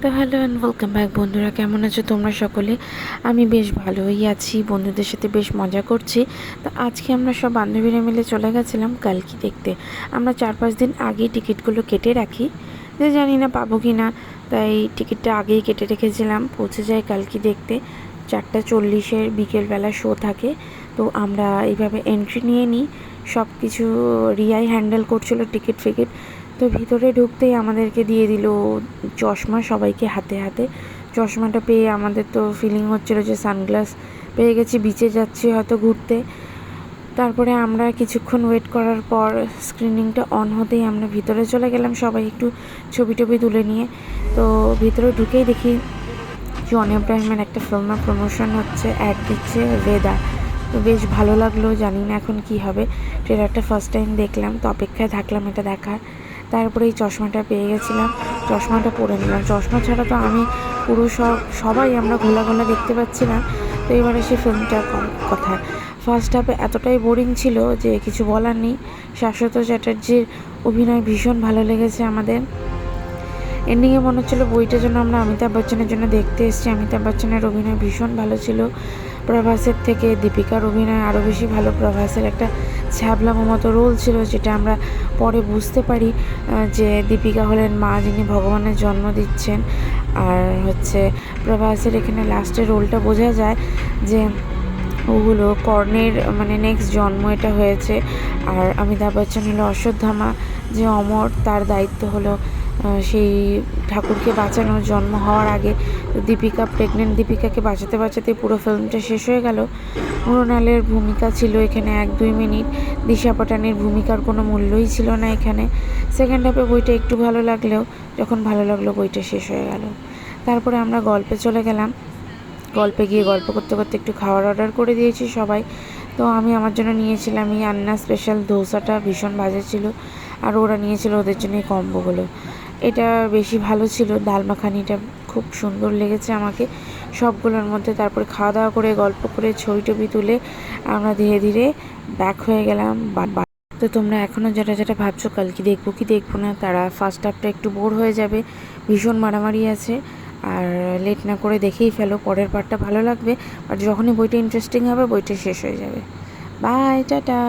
তো hello and welcome back বন্ধুরা, কেমন আছো তোমরা সকলে? আমি বেশ ভালোই আছি, বন্ধুদের সাথে বেশ মজা করছি। তো আজকে আমরা সব বান্ধবীরা মিলে চলে গেছিলাম কালকি দেখতে। আমরা 4-5 দিন আগেই টিকিটগুলো কেটে রাখি, যে জানি না পাবো কি না, তাই টিকিটটা আগেই কেটে রেখেছিলাম। পৌঁছে যাই কালকি দেখতে 4:40 বিকেলবেলা শো থাকে। তো আমরা এইভাবে এন্ট্রি নিয়ে নিই, সব কিছু রিয়াই হ্যান্ডেল করছিল টিকিট ফিকিট। তো ভিতরে ঢুকতেই আমাদেরকে দিয়ে দিল চশমা সবাইকে হাতে হাতে। চশমাটা পেয়ে আমাদের তো ফিলিং হচ্ছিল যে সানগ্লাস পেয়ে গেছি, বিচে যাচ্ছি হয়তো ঘুরতে। তারপরে আমরা কিছুক্ষণ ওয়েট করার পর স্ক্রিনিংটা অন হতেই আমরা ভিতরে চলে গেলাম, সবাই একটু ছবি টবি তুলে নিয়ে। তো ভিতরে ঢুকেই দেখি জন ইব্রাহিমের একটা ফিল্মের প্রমোশন হচ্ছে, অ্যাড দিচ্ছে ভেদা। তো বেশ ভালো লাগলো, জানি না এখন কি হবে। ট্রেলারটা ফার্স্ট টাইম দেখলাম, তো অপেক্ষায় থাকলাম এটা দেখার। তারপরে এই চশমাটা পেয়ে গেছিলাম, চশমাটা পরে নিলাম। চশমা ছাড়া তো আমি পুরো সবাই আমরা ঘোলা ঘোলা দেখতে পাচ্ছিলাম। তো এবারে সে ফিল্মটার কথা, ফার্স্ট হাফে এতটাই বোরিং ছিল যে কিছু বলার নেই। শাশ্বত চ্যাটার্জির অভিনয় ভীষণ ভালো লেগেছে আমাদের। এন্ডিংয়ে মনে হচ্ছিলো বইটা যেন আমরা অমিতাভ বচ্চনের জন্য দেখতে এসেছি। অমিতাভ বচ্চনের অভিনয় ভীষণ ভালো ছিল, প্রভাসের থেকে দীপিকার অভিনয় আরও বেশি ভালো। প্রভাসের একটা ছ্যাবলামো মতো রোল ছিল, যেটা আমরা পরে বুঝতে পারি যে দীপিকা হলেন মা, যিনি ভগবানের জন্ম দিচ্ছেন। আর হচ্ছে প্রভাসের এখানে লাস্টের রোলটা বোঝা যায় যে ওগুলো কর্ণের মানে নেক্সট জন্ম এটা হয়েছে। আর অমিতাভ বচ্চন হলো অশ্বত্থামা, যে অমর, তার দায়িত্ব হলো সেই ঠাকুরকে বাঁচানোর জন্ম হওয়ার আগে। দীপিকা প্রেগনেন্ট, দীপিকাকে বাঁচাতে বাঁচাতে পুরো ফিল্মটা শেষ হয়ে গেল। মৃণালের ভূমিকা ছিল এখানে 1-2 মিনিট, দিশা পাটানির ভূমিকার কোনো মূল্যই ছিল না এখানে। সেকেন্ড হাফে বইটা একটু ভালো লাগলেও যখন ভালো লাগলো বইটা শেষ হয়ে গেল। তারপরে আমরা গল্পে চলে গেলাম। গল্পে গিয়ে গল্প করতে করতে একটু খাওয়ার অর্ডার করে দিয়েছি সবাই। তো আমি আমার জন্য নিয়েছিলাম এই আন্না স্পেশাল ধোসাটা, ভীষণ বাজে ছিল। আর ওরা নিয়েছিল ওদের জন্য এই কম্বোগুলো, এটা বেশি ভালো ছিল। ডাল মাখানিটা খুব সুন্দর লেগেছে আমাকে সবগুলোর মধ্যে। তারপরে খাওয়া দাওয়া করে গল্প করে ছবি টবি তুলে আমরা ধীরে ধীরে ব্যাক হয়ে গেলাম। তো তোমরা এখনও যেটা ভাবছো কালকে দেখবো কি দেখবো না, তারা ফার্স্ট হাফটা একটু বোর হয়ে যাবে, ভীষণ মারামারি আছে। আর লেট না করে দেখেই ফেলো, পরের পার্টটা ভালো লাগবে। আর যখনই বইটা ইন্টারেস্টিং হবে বইটা শেষ হয়ে যাবে। Bye, tata.